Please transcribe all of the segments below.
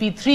P3,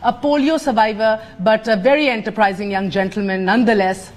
a polio survivor but a very enterprising young gentleman nonetheless।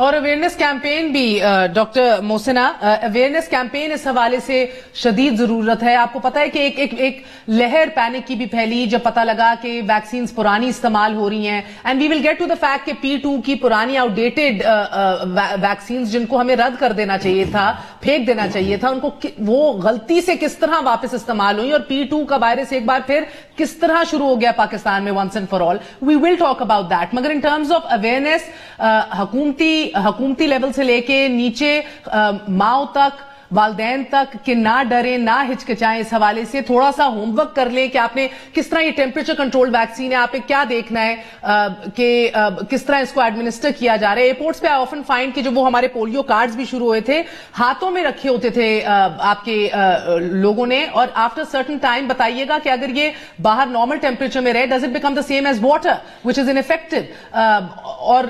اور awareness campaign بھی doctor محسنہ، awareness campaign اس حوالے سے شدید ضرورت ہے. آپ کو پتا ہے کہ ایک لہر پینک کی بھی پھیلی جب پتا لگا کہ ویکسینز پرانی استعمال ہو رہی ہیں. And we will get to the fact کہ P2 کی پرانی آؤٹ ڈیٹڈ ویکسینز جن کو ہمیں رد کر دینا چاہیے تھا، پھینک دینا چاہیے تھا، ان کو وہ غلطی سے کس طرح واپس استعمال ہوئی، اور P2 کا وائرس ایک بار پھر کس طرح شروع ہو گیا پاکستان میں once and for all. We will talk about that. مگر ان ٹرمز آف اویئرنیس حکومتی لیول سے لے کے نیچے ماؤں تک، والدین تک، کہ نہ ڈریں نہ ہچکچائیں، اس حوالے سے تھوڑا سا ہوم ورک کر لیں کہ آپ نے کس طرح یہ ٹیمپریچر کنٹرول ویکسین ہے، آپ نے کیا دیکھنا ہے کہ کس طرح اس کو ایڈمنسٹر کیا جا رہا ہے. ایئرپورٹس پہ آئی آفن فائنڈ کہ جو وہ ہمارے پولیو کارڈز بھی شروع ہوئے تھے ہاتھوں میں رکھے ہوتے تھے آپ کے لوگوں نے، اور آفٹر سرٹن ٹائم بتائیے گا کہ اگر یہ باہر نارمل ٹیمپریچر میں رہے does it become the same as water which is infected. اور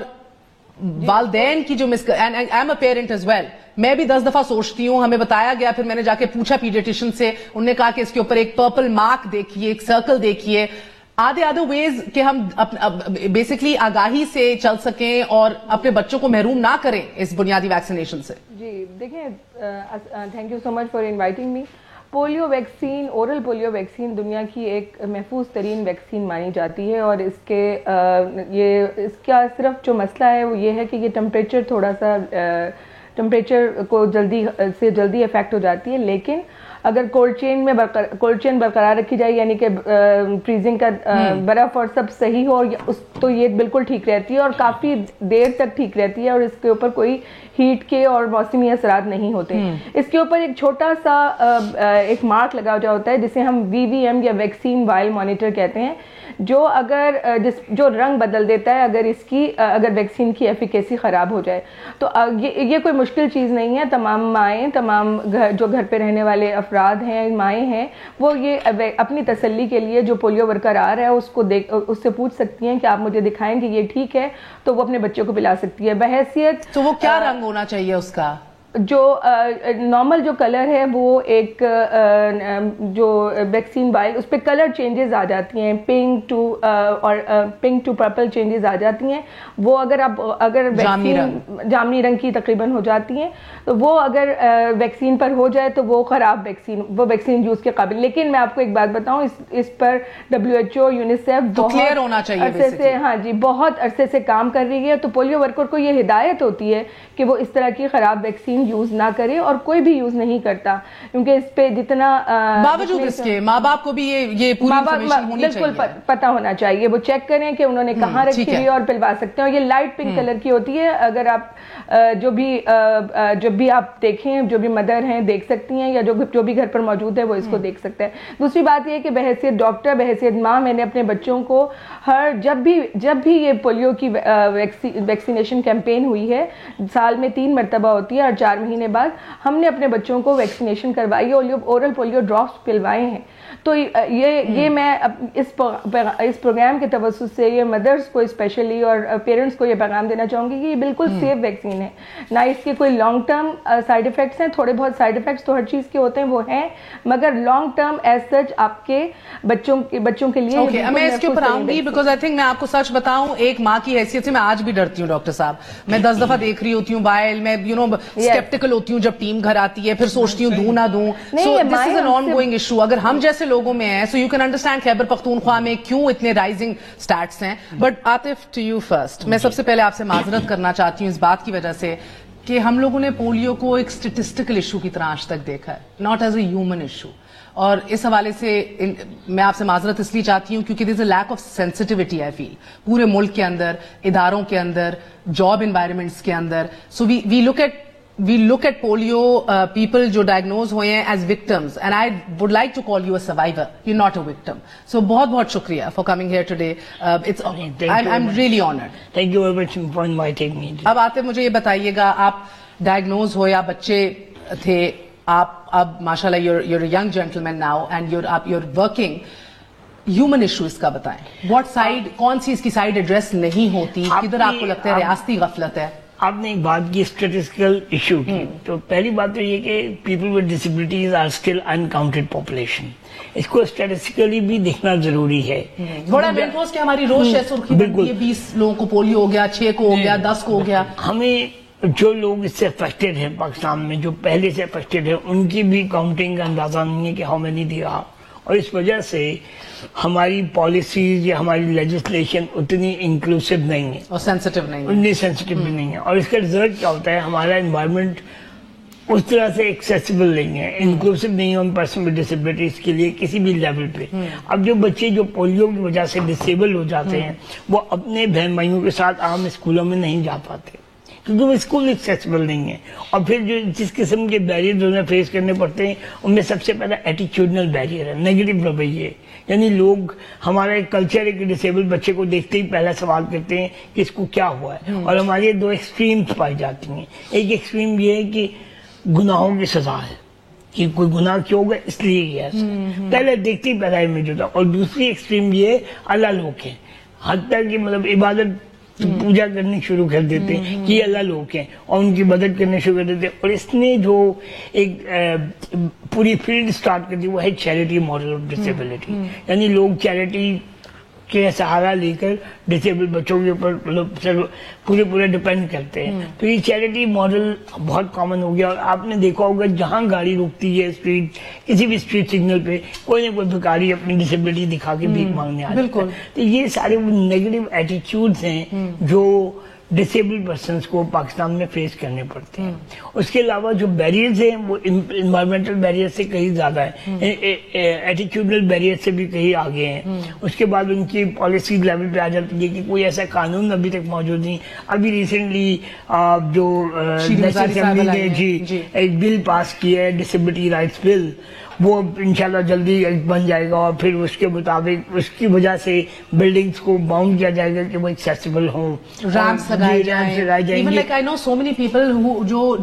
والدین کی جو I am a parent as well, میں بھی 10 دفعہ سوچتی ہوں. ہمیں بتایا گیا، پھر میں نے جا کے پوچھا پیڈیٹیشین سے، انہوں نے کہا کہ اس کے اوپر ایک پرپل مارک دیکھیے، ایک سرکل دیکھیے. آدھے ویز کہ ہم بیسکلی آگاہی سے چل سکیں اور اپنے بچوں کو محروم نہ کریں اس بنیادی ویکسینیشن سے. جی دیکھیں، thank you so much for inviting me. Polio vaccine, oral polio vaccine دنیا کی ایک محفوظ ترین ویکسین مانی جاتی ہے، اور اس کا صرف جو مسئلہ ہے وہ یہ ہے کہ یہ ٹمپریچر کو جلدی افیکٹ ہو جاتی ہے. لیکن اگر کولڈ چین برقرار رکھی جائے، یعنی کہ فریزنگ کا برف اور سب صحیح ہو، تو یہ بالکل ٹھیک رہتی ہے اور کافی دیر تک ٹھیک رہتی ہے، اور اس کے اوپر کوئی ہیٹ کے اور موسمی اثرات نہیں ہوتے. اس کے اوپر ایک چھوٹا سا ایک مارک لگا ہوا ہوتا ہے جسے ہم VVM یا ویکسین وائل مانیٹر کہتے ہیں، جو رنگ بدل دیتا ہے اگر ویکسین کی ایفیکیسی خراب ہو جائے. تو یہ کوئی مشکل چیز نہیں ہے. تمام مائیں، تمام جو گھر پہ رہنے والے افراد ہیں، مائیں ہیں، وہ یہ اپنی تسلی کے لیے جو پولیو برقرار ہے اس سے پوچھ سکتی ہیں کہ آپ مجھے دکھائیں کہ یہ ٹھیک ہے، تو وہ اپنے بچوں کو پلا سکتی ہے. بحیثیت تو وہ کیا رنگ ہونا چاہیے اس کا؟ جو نارمل جو کلر ہے وہ ایک جو ویکسین وائل، اس پہ کلر چینجز آ جاتی ہیں، پنک ٹو پرپل چینجز آ جاتی ہیں. وہ اگر جامنی رنگ کی تقریباً ہو جاتی ہیں، تو وہ اگر ویکسین پر ہو جائے تو وہ خراب ویکسین یوز کے قابل. لیکن میں آپ کو ایک بات بتاؤں، اس پر WHO، یونیسیف بہت عرصے سے کام کر رہی ہے. تو پولیو ورکر کو یہ ہدایت ہوتی ہے کہ وہ اس طرح کی خراب ویکسین یوز نہ کرے، اور کوئی بھی یوز نہیں کرتا، کیونکہ اس پہ جتنا باوجود اس کے ماں باپ کو بھی یہ پوری انفارمیشن ہونی چاہیے، بالکل پتہ ہونا چاہیے. وہ چیک کریں کہ انہوں نے کہاں رکھی ہوئی اور پلوا سکتے ہیں. اور یہ لائٹ پنک کلر کی ہوتی ہے. اگر آپ جب بھی آپ دیکھیں، جو بھی مدر ہیں دیکھ سکتی ہیں، یا جو بھی گھر پر موجود ہے وہ اس کو دیکھ سکتا ہے. دوسری بات یہ کہ بحیثیت ڈاکٹر، بحیثیت ماں، میں نے اپنے بچوں کو جب بھی یہ پولیو کی ویکسینیشن کیمپین ہوئی ہے، سال میں 3 مرتبہ ہوتی ہے، اور 4 مہینے بعد ہم نے اپنے بچوں کو ویکسینیشن کروائی، اورل پولیو ڈراپس پلوائے ہیں. تو یہ میں اس پروگرام کے توسط سے یہ مدرس کو اسپیشلی اور پیرنٹس کو یہ پیغام دینا چاہوں گی کہ یہ بالکل سیف ویکسین ہے. نہ اس کے کوئی لانگ ٹرم سائیڈ افیکٹس ہیں. تھوڑے بہت سائیڈ افیکٹس تو ہر چیز کے ہوتے ہیں، وہ ہیں، مگر لانگ ٹرم ایز سچ آپ کے بچوں کے لیے میں اس کے اوپر آؤں گی. بیکاز آئی تھنک میں آپ کو سچ بتاؤں، ایک ماں کی حیثیت سے میں آج بھی ڈرتی ہوں ڈاکٹر صاحب. میں 10 دفعہ دیکھ رہی ہوتی ہوں وائل، میں اسکیپٹیکل ہوتی ہوں جب ٹیم گھر آتی ہے، پھر سوچتی ہوں دوں نہ دوں. So this is an ongoing issue. اگر ہم جیسے لوگوں میں ہیں، so you can understand Khyber Pakhtunkhwa میں کیوں اتنے رائزنگ سٹیٹس ہیں. But Atif, to you first. میں سب سے پہلے آپ سے معذرت کرنا چاہتی ہوں اس بات کی وجہ سے کہ ہم لوگوں نے پولیو کو ایک اسٹیٹسٹیکل ایشو کی طرح آج تک دیکھا ہے، not as a human issue. اور اس حوالے سے میں آپ سے معذرت اس لیے چاہتی ہوں کیونکہ دیر از اے لیک آف سینسٹیوٹی آئی فیل پورے ملک کے اندر، اداروں کے اندر، جاب انوائرمنٹس کے اندر. So we look at polio people جو ڈائگنوز ہوئے ہیں as victims, and I would like to call you a survivor, you not a victim. So بہت بہت شکریہ for coming here today. I am really honoured. Thank you very much for inviting me. اب آتے مجھے یہ بتائیے گا، آپ diagnose ہوئے، آپ بچے تھے، آپ اب ماشاء اللہ you're young gentleman now and you're working. Human issue اس کا بتائیں، واٹ سائڈ، کون سی اس کی سائڈ ایڈریس نہیں ہوتی، کدھر آپ کو لگتا ہے ریاستی غفلت ہے؟ آپ نے ایک بات کی اسٹیٹسٹیکل ایشو کی، تو پہلی بات تو یہ کہ people with disabilities are still uncounted population. اس کو اسٹیٹسٹیکلی بھی دیکھنا ضروری ہے. بڑا مینٹوس کہ ہماری روز ہے سرخی بالکل 20 لوگوں کو پولیو ہو گیا، 6 کو ہو گیا، 10 کو ہو گیا. ہمیں جو لوگ اس سے افیکٹڈ ہیں پاکستان میں، جو پہلے سے افیکٹڈ ہیں، ان کی بھی کاؤنٹنگ کا اندازہ نہیں ہے کہ ہاؤ مینی دیا، اور اس وجہ سے ہماری پالیسیز یا ہماری لیجسلیشن اتنی انکلوسیو نہیں ہے اور سینسٹیو نہیں ہے، اتنی سینسٹیو بھی نہیں ہے، اور اس کا رزلٹ کیا ہوتا ہے، ہمارا انوائرمنٹ اس طرح سے ایکسیسیبل نہیں ہے، انکلوسیو نہیں ہے ان پرسن ود ڈسیبلٹیز کے لیے کسی بھی لیول پہ۔ اب جو بچے جو پولیو کی وجہ سے ڈسیبل ہو جاتے ہیں وہ اپنے بہن بھائیوں کے ساتھ عام اسکولوں میں نہیں جا پاتے کیونکہ وہ اسکول ایکسیسیبل نہیں ہے، اور پھر جو جس قسم کے بیریئر انہیں فیس کرنے پڑتے ہیں ان میں سب سے پہلا ایٹیچیوڈنل بیریئر ہے، نیگیٹو رویے، یعنی لوگ ہمارا ایک کلچر ہے کہ ڈسیبل بچے کو دیکھتے ہی پہلا سوال کرتے ہیں کہ اس کو کیا ہوا ہے، اور ہماری دو ایکسٹریمز پائی جاتی ہیں۔ ایک ایکسٹریم یہ ہے کہ گناہوں کی سزا ہے کہ کوئی گناہ کیوں ہوگا اس لیے یہ ہے، پہلے دیکھتے ہی پہلا امیج ہوتا، اور دوسری ایکسٹریم یہ اللہ لوگ ہیں، حتیٰ کہ مطلب عبادت پوجا کرنی شروع کر دیتے ہیں کہ یہ اللہ لوگ ہیں اور ان کی مدد کرنے شروع کر دیتے ہیں، اور اس نے جو ایک پوری فیلڈ سٹارٹ کر دی وہ ہے چیریٹی ماڈل آف ڈسیبلٹی، یعنی لوگ چیریٹی کے سہارا لے کر ڈسیبل بچوں کے اوپر پورے ڈیپینڈ کرتے ہیں، تو یہ چیریٹی ماڈل بہت کامن ہو گیا، اور آپ نے دیکھا ہوگا جہاں گاڑی رکتی ہے اسٹریٹ، کسی بھی اسٹریٹ سگنل پہ کوئی نہ کوئی بھکاری اپنی ڈسیبلٹی دکھا کے بھیک مانگنے آ جاتا ہے، تو یہ سارے وہ نیگیٹو ایٹیٹیوڈز ہیں جو ڈسیبل پرسنس کو پاکستان میں فیس کرنے پڑتے ہیں۔ اس کے علاوہ جو بیریئرز ہیں وہ انوائرمنٹل بیریئر سے کہیں زیادہ ہیں، ایٹیٹیوڈل بیریئر سے بھی کہیں آگے ہیں۔ اس کے بعد ان کی پالیسی لیول پہ آ جاتی ہے کہ کوئی ایسا قانون ابھی تک موجود نہیں۔ ابھی ریسنٹلی جو اسمبلی نے ایک بل پاس کیا ہے ڈسیبلٹی رائٹس بل، وہ انشاءاللہ جلدی بن جائے گا، اور پھر اس کے مطابق اس کی وجہ سے بلڈنگز کو باؤنڈ کیا جائے گا کہ وہ ایکسیسیبل ہوں، ریمپس لگائے جائیں۔ Even like I know so many people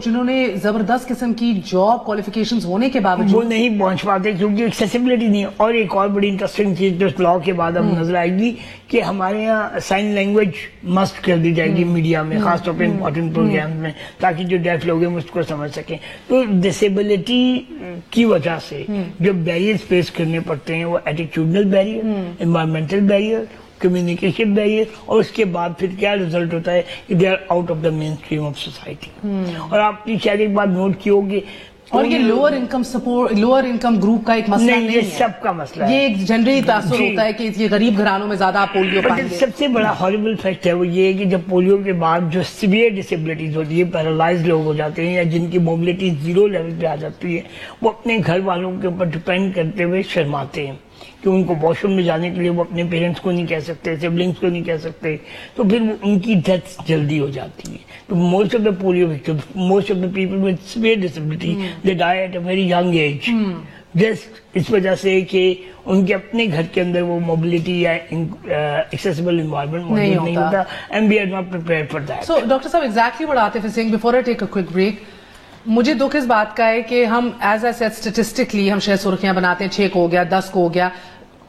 جنہوں نے زبردست قسم کی جاب کوالیفیکیشنز ہونے کے باوجود وہ نہیں پہنچ پاتے کیونکہ ایکسیسیبلٹی نہیں ہے۔ اور ایک اور بڑی انٹرسٹنگ چیز جو اس لا کے بعد اب نظر آئے گی کہ ہمارے یہاں سائن لینگویج مسٹ کر دی جائے گی میڈیا میں، خاص طور پہ امپورٹنٹ پروگرام میں، تاکہ جو ڈیف لوگ ہیں اس کو سمجھ سکیں۔ تو ڈسیبلٹی کی وجہ سے جو بیریئرز فیس کرنے پڑتے ہیں وہ attitudinal barrier, environmental barrier, communication barrier, اور اس کے بعد پھر کیا رزلٹ ہوتا ہے کہ they are out of the mainstream of society. اور آپ کی شاید ایک بات نوٹ کی ہوگی، اور یہ lower income support, lower income group کا ایک مسئلہ نہیں ہے، یہ سب کا مسئلہ ہے، یہ ایک جنرلی تاثر ہوتا ہے کہ یہ غریب گھرانوں میں زیادہ پولیو پائیں گے۔ سب سے بڑا ہارریبل فیکٹ ہے وہ یہ ہے کہ جب پولیو کے بعد جو سیویئر ڈسیبلٹیز ہوتی ہے، پیرالائز لوگ ہو جاتے ہیں یا جن کی موبلٹی 0 لیول پہ آ جاتی ہے، وہ اپنے گھر والوں کے اوپر ڈپینڈ کرتے ہوئے شرماتے ہیں کہ ان کو واش روم میں جانے کے لیے وہ اپنے پیرنٹس کو نہیں کہہ سکتے، سبلنگس کو نہیں کہہ سکتے، تو پھر ان کی ڈیتھ جلدی ہو جاتی ہے۔ تو most of the polio victims, most of the people with severe disability they die at a very young age, just اس وجہ سے کہ ان کے اپنے گھر کے اندر وہ موبلٹی یا ایکسیسیبل انوائرمنٹ موجود نہیں ہوتا، and we are not prepared for that. So doctor صاحب exactly what Atif is saying before I take a quick break، مجھے دکھ اس بات کا ہے کہ ہم ایز اے سیٹ اسٹیٹسٹکلی ہم 6 سرخیاں بناتے ہیں، 6 کو ہو گیا، 10 کو ہو گیا،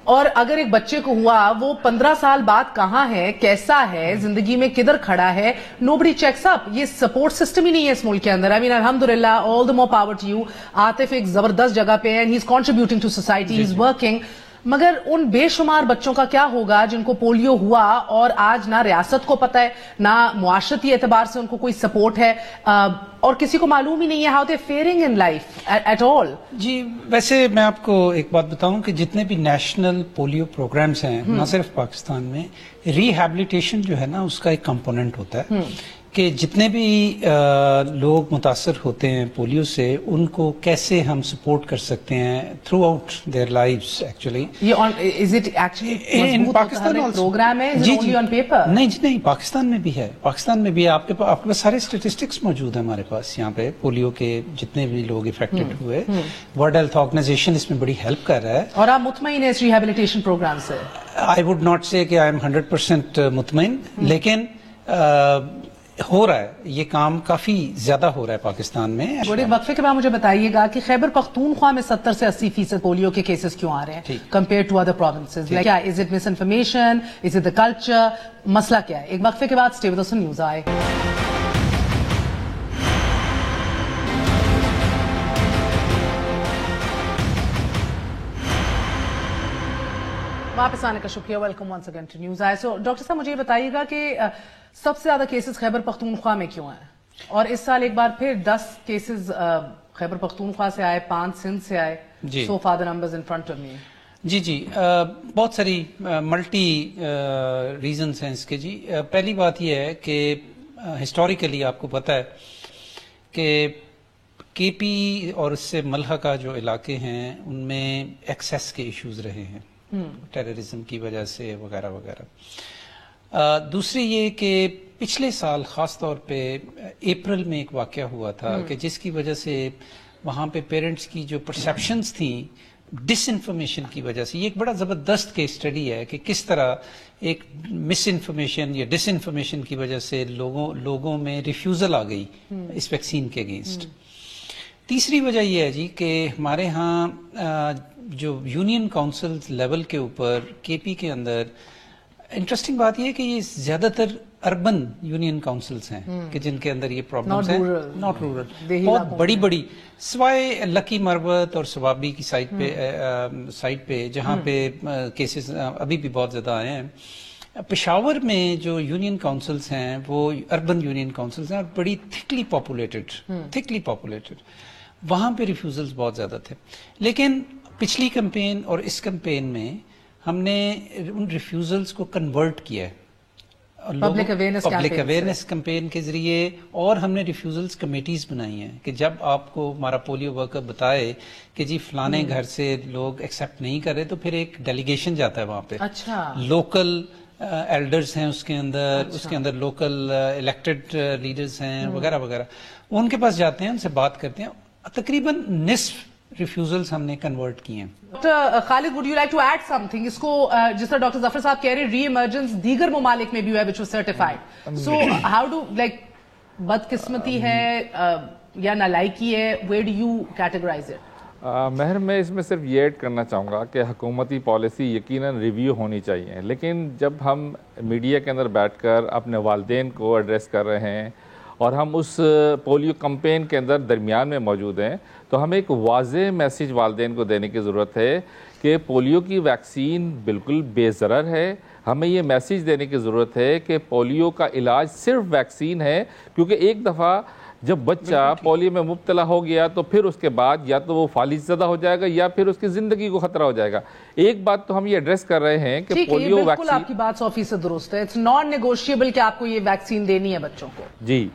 اور اگر ایک بچے کو ہوا وہ 15 سال بعد کہاں ہے، کیسا ہے، زندگی میں کدھر کھڑا ہے، nobody checks up۔ یہ سپورٹ سسٹم ہی نہیں ہے اس ملک کے اندر۔ I mean الحمدللہ all the more power to you، Atif ایک زبردست جگہ پہ ہے، he is contributing to society، he is working، مگر ان بے شمار بچوں کا کیا ہوگا جن کو پولیو ہوا اور آج نہ ریاست کو پتہ ہے، نہ معاشرتی اعتبار سے ان کو کوئی سپورٹ ہے، اور کسی کو معلوم ہی نہیں ہے how they faring in life at all۔ جی ویسے میں آپ کو ایک بات بتاؤں کہ جتنے بھی نیشنل پولیو پروگرامز ہیں نہ صرف پاکستان میں، ریہیبلیٹیشن جو ہے نا اس کا ایک کمپوننٹ ہوتا ہے کہ جتنے بھی لوگ متاثر ہوتے ہیں پولیو سے ان کو کیسے ہم سپورٹ کر سکتے ہیں throughout their lives. Actually program ہے نہیں، پاکستان میں بھی ہے، پاکستان میں بھی ہے۔ آپ کے پاس سارے اسٹیٹسٹکس موجود ہیں ہمارے پاس یہاں پہ، پولیو کے جتنے بھی لوگ افیکٹڈ ہوئے۔ ورلڈ ہیلتھ آرگنائزیشن اس میں بڑی ہیلپ کر رہا ہے، اور آپ مطمئن ہیں اس ریہیبلیٹیشن پروگرام سے؟ آئی وڈ ناٹ سے کہ آئی ایم 100% مطمئن، لیکن ہو رہا ہے، یہ کام کافی زیادہ ہو رہا ہے پاکستان میں۔ بڑے وقفے کے بعد مجھے بتائیے گا کہ خیبر پختونخوا میں 70 سے 80% پولیو کے کیسز کیوں آ رہے ہیں کمپیئر ٹو ادر پروونسز؟ کیا is it misinformation, is it the culture, مسئلہ کیا ہے؟ ایک وقفے کے بعد stay with us on news eye. واپس آنے کا شکریہ، welcome once again to news eye. So doctor صاحب مجھے یہ بتائیے گا کہ سب سے زیادہ کیسز خیبر پختونخوا میں کیوں ہیں؟ اور اس سال ایک بار پھر 10 کیسز خیبر پختونخوا سے آئے, 5 سندھ سے آئے. So for the numbers in front of me. جی بہت ساری ملٹی ریزنز ہیں اس کے. جی پہلی بات یہ ہے کہ ہسٹوریکلی آپ کو پتہ ہے کہ کے پی اور اس سے ملحقہ جو علاقے ہیں ان میں ایکسیس کے ایشوز رہے ہیں, ٹیررزم کی وجہ سے وغیرہ وغیرہ. دوسری یہ کہ پچھلے سال خاص طور پہ اپریل میں ایک واقعہ ہوا تھا کہ جس کی وجہ سے وہاں پہ پیرنٹس کی جو پرسیپشنز تھیں ڈس انفارمیشن کی وجہ سے, یہ ایک بڑا زبردست کیس اسٹڈی ہے کہ کس طرح ایک مس انفارمیشن یا ڈس انفارمیشن کی وجہ سے لوگوں میں ریفیوزل آ گئی اس ویکسین کے اگینسٹ. تیسری وجہ یہ ہے جی کہ ہمارے ہاں جو یونین کاؤنسل لیول کے اوپر کے پی کے اندر انٹرسٹنگ بات یہ ہے کہ یہ زیادہ تر اربن یونین کاؤنسلز ہیں کہ جن کے اندر یہ پرابلمز ہیں, ناٹ رورل. بہت بڑی سوائے لکی مروت اور سوابی کی سائٹ پہ جہاں پہ کیسز ابھی بھی بہت زیادہ آئے ہیں. پشاور میں جو یونین کاؤنسلز ہیں وہ اربن یونین کاؤنسلز ہیں اور بڑی تھکلی پاپولیٹڈ, وہاں پہ ریفیوزلز بہت زیادہ تھے. لیکن پچھلی کمپین اور اس کمپین میں ہم نے ان ریفیوزلز کو کنورٹ کیا ہے پبلک اویئرنیس کمپین کے ذریعے, اور ہم نے ریفیوزلز کمیٹیز بنائی ہیں کہ جب آپ کو ہمارا پولیو ورکر بتائے کہ جی فلانے گھر سے لوگ ایکسیپٹ نہیں کر رہے تو پھر ایک ڈیلیگیشن جاتا ہے وہاں پہ. اچھا. لوکل ایلڈرز ہیں اس کے اندر لوکل الیکٹڈ لیڈرز ہیں وغیرہ وغیرہ, ان کے پاس جاتے ہیں, ان سے بات کرتے ہیں. تقریباً نصف ریفیوزلز ہم نے کنورٹ کیے ہیں. Doctor Khalid, would you like to add something? اس کو جس طرح ڈاکٹر ظفر صاحب کہہ رہے ری ایمرجنس دیگر ممالک میں بھی ہوا ہے which was certified. So how do بدقسمتی ہے یا نالائکی ہے, where do you categorize it? مہر, میں اس میں صرف یہ ایڈ کرنا چاہوں گا کہ حکومتی پالیسی یقیناً ریویو ہونی چاہیے, لیکن جب ہم میڈیا کے اندر بیٹھ کر اپنے والدین کو ایڈریس کر رہے ہیں اور ہم اس پولیو کمپین کے اندر درمیان میں موجود ہیں تو ہمیں ایک واضح میسیج والدین کو دینے کی ضرورت ہے کہ پولیو کی ویکسین بالکل بے ضرر ہے. ہمیں یہ میسیج دینے کی ضرورت ہے کہ پولیو کا علاج صرف ویکسین ہے, کیونکہ ایک دفعہ جب بچہ پولیو میں مبتلا ہو گیا تو پھر اس کے بعد یا تو وہ فالج زدہ ہو جائے گا یا پھر اس کی زندگی کو خطرہ ہو جائے گا. ایک بات تو ہم یہ ایڈریس کر رہے ہیں کہ پولیو ویکسین, بالکل آپ کی بات 100% درست ہے, اٹس نان نیگوشیبل کہ آپ کو یہ ویکسین دینی ہے بچوں کو. جی,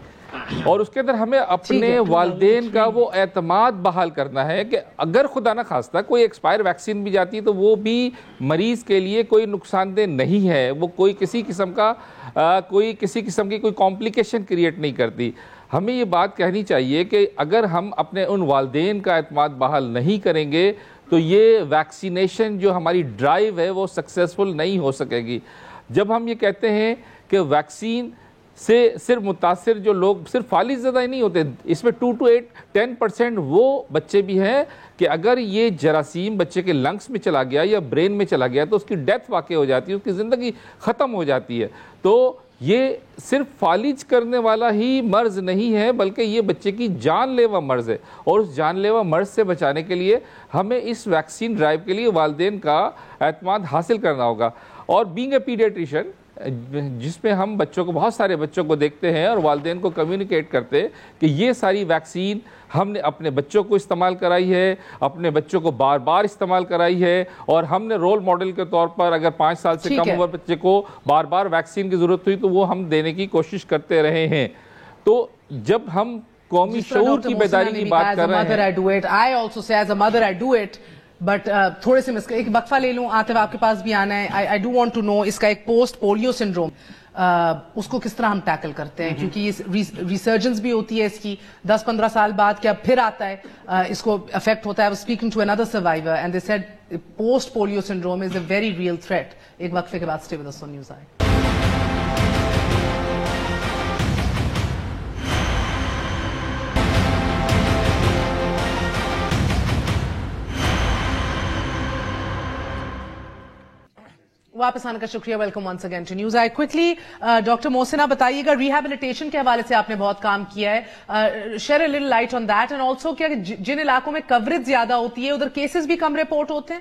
اور اس کے اندر ہمیں اپنے والدین کا وہ اعتماد بحال کرنا ہے کہ اگر خدا نہ خواستہ کوئی ایکسپائر ویکسین بھی جاتی ہے تو وہ بھی مریض کے لیے کوئی نقصان دہ نہیں ہے, وہ کوئی کسی قسم کی کوئی کمپلیکیشن کریٹ نہیں کرتی. ہمیں یہ بات کہنی چاہیے کہ اگر ہم اپنے ان والدین کا اعتماد بحال نہیں کریں گے تو یہ ویکسینیشن جو ہماری ڈرائیو ہے وہ سکسیسفل نہیں ہو سکے گی. جب ہم یہ کہتے ہیں کہ ویکسین سے صرف متاثر جو لوگ صرف فالج زدہ ہی نہیں ہوتے, اس میں 2 to 10% وہ بچے بھی ہیں کہ اگر یہ جراثیم بچے کے لنگس میں چلا گیا یا برین میں چلا گیا تو اس کی ڈیتھ واقع ہو جاتی ہے, اس کی زندگی ختم ہو جاتی ہے. تو یہ صرف فالج کرنے والا ہی مرض نہیں ہے بلکہ یہ بچے کی جان لیوا مرض ہے, اور اس جان لیوا مرض سے بچانے کے لیے ہمیں اس ویکسین ڈرائیو کے لیے والدین کا اعتماد حاصل کرنا ہوگا. اور بینگ اے پیڈیٹریشین, جس میں ہم بچوں کو, بہت سارے بچوں کو دیکھتے ہیں اور والدین کو کمیونیکیٹ کرتے ہیں کہ یہ ساری ویکسین ہم نے اپنے بچوں کو استعمال کرائی ہے, اپنے بچوں کو بار بار استعمال کرائی ہے, اور ہم نے رول ماڈل کے طور پر اگر 5 سال سے کم عمر بچے کو بار بار ویکسین کی ضرورت ہوئی تو وہ ہم دینے کی کوشش کرتے رہے ہیں. تو جب ہم قومی شعور کی بیداری کی بات کر رہے ہیں, بٹ تھوڑے سے ایک وقفہ لے لوں, آتے آپ کے پاس بھی آنا ہے. I do want to know اس کا ایک پوسٹ پولیو سنڈروم, اس کو کس طرح ہم ٹیکل کرتے ہیں, کیونکہ یہ ریسرجنس بھی ہوتی ہے اس کی 10-15 سال بعد, کیا پھر آتا ہے اس کو افیکٹ ہوتا ہے. I was speaking to another survivor and they said post polio syndrome is a very real threat. ایک وقفے کے بعد stay with us on News Eye. واپس آنے کا شکریہ. Welcome once again to news eye. Quickly doctor Mohsina بتائیے گا, ریہیبلیٹیشن کے حوالے سے آپ نے بہت کام کیا ہے, share a little light on that, and also کیا جن علاقوں میں کوریج زیادہ ہوتی ہے ادھر کیسز بھی کم رپورٹ ہوتے ہیں؟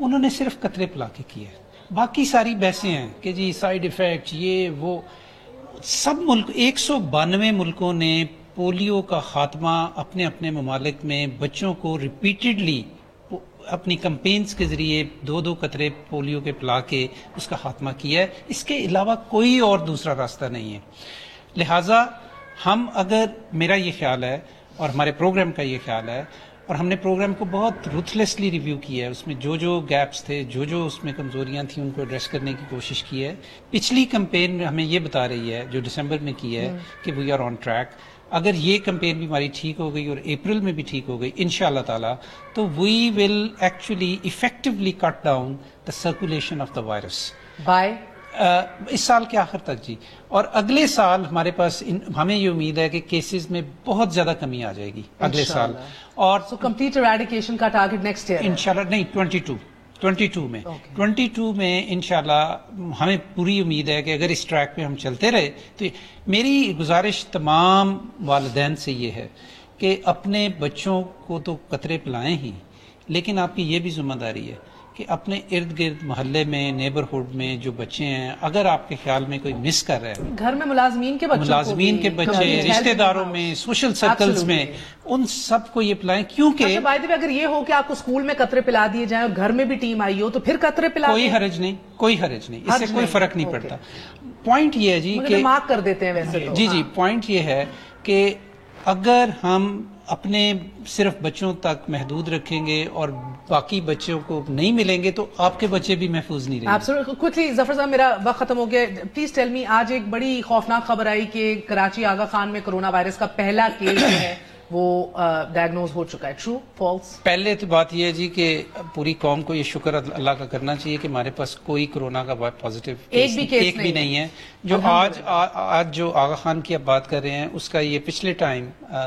انہوں نے صرف قطرے پلا کے کیا ہے. باقی ساری بحثیں ہیں کہ جی سائیڈ ایفیکٹ یہ وہ. سب ملک 192 ملکوں نے پولیو کا خاتمہ اپنے اپنے ممالک میں بچوں کو ریپیٹڈلی اپنی کمپینز کے ذریعے 2 قطرے پولیو کے پلا کے اس کا خاتمہ کیا ہے. اس کے علاوہ کوئی اور دوسرا راستہ نہیں ہے. لہٰذا ہم اگر میرا یہ خیال ہے اور ہمارے پروگرام کا یہ خیال ہے اور ہم نے پروگرام کو بہت روتھلیسلی ریویو کیا ہے, اس میں جو گیپس تھے جو اس میں کمزوریاں تھیں ان کو ایڈریس کرنے کی کوشش کی ہے. پچھلی کمپین ہمیں یہ بتا رہی ہے جو دسمبر میں کی ہے کہ وی آر آن ٹریک. اگر یہ کمپین بھی ہماری ٹھیک ہو گئی اور اپریل میں بھی ٹھیک ہو گئی انشاءاللہ تعالی تو we will actually effectively cut down the circulation of the virus by اس سال کے آخر تک جی. اور اگلے سال ہمارے پاس ہمیں یہ امید ہے کہ کیسز میں بہت زیادہ کمی آ جائے گی اگلے سال. اور سو کمپلیٹ ایریڈیکیشن کا ٹارگٹ نیکسٹ ایئر انشاءاللہ نہیں 22 میں 22 میں انشاءاللہ ہمیں پوری امید ہے کہ اگر اس ٹریک پہ ہم چلتے رہے تو میری گزارش تمام والدین سے یہ ہے کہ اپنے بچوں کو تو قطرے پلائیں ہی, لیکن آپ کی یہ بھی ذمہ داری ہے کہ اپنے ارد گرد محلے میں نیبرہڈ میں جو بچے ہیں اگر آپ کے خیال میں کوئی مس کر رہا ہے, گھر میں ملازمین کے بچے رشتہ داروں میں سوشل سرکلز میں ان سب کو یہ پلائیں. کیونکہ اگر یہ ہو کہ آپ کو اسکول میں قطرے پلا دیے جائیں اور گھر میں بھی ٹیم آئی ہو تو پھر قطرے پلا کوئی حرج نہیں اس سے کوئی فرق نہیں پڑتا. پوائنٹ یہ ہے جی کہ مارک کر دیتے ہیں ویسے جی پوائنٹ یہ ہے کہ اگر ہم اپنے صرف بچوں تک محدود رکھیں گے اور باقی بچوں کو نہیں ملیں گے تو آپ کے بچے بھی محفوظ نہیں رہیں گے. کوئکلی ظفر صاحب میرا وقت ختم ہو گیا, پلیز ٹیل می آج ایک بڑی خوفناک خبر آئی کہ کراچی آغا خان میں کرونا وائرس کا پہلا کیس جو ہے وہ ڈائگنوز ہو چکا ہے. True false? پہلے تو بات یہ ہے جی کہ پوری قوم کو یہ شکر اللہ کا کرنا چاہیے کہ ہمارے پاس کوئی کرونا کا پازیٹیو ایک بھی نہیں ہے. جو آج جو آغا خان کی آپ بات کر رہے ہیں اس کا یہ پچھلے ٹائم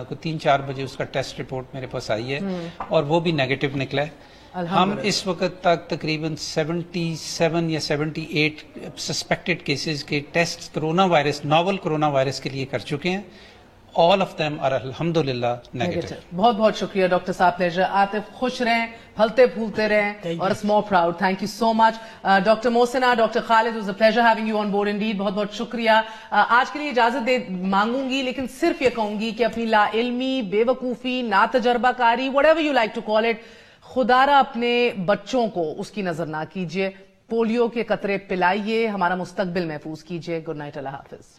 کو 3-4 بجے اس کا ٹیسٹ رپورٹ میرے پاس آئی ہے اور وہ بھی نیگیٹو نکلا ہے. ہم اس وقت تک تقریباً 77 یا 78 سسپیکٹڈ کیسز کے test corona virus novel corona virus کے لیے کر چکے ہیں. all of them are alhamdulillah negative. بہت بہت شکریہ ڈاکٹر صاحب پلیجر. عاطف خوش رہیں, پھلتے پھولتے رہیں اور more proud. Thank you so much. Doctor Mohsina, doctor Khalid, it was a pleasure having you on board indeed. بہت بہت شکریہ. آج کے لیے اجازت مانگوں گی لیکن صرف یہ کہوں گی کہ اپنی لا علمی, بے وقوفی, نا تجربہ کاری, whatever you like to call it, خدارا اپنے بچوں کو اس کی نظر نہ کیجیے. پولیو کے قطرے پلائیے, ہمارا مستقبل محفوظ کیجیے. گڈ نائٹ, اللہ حافظ.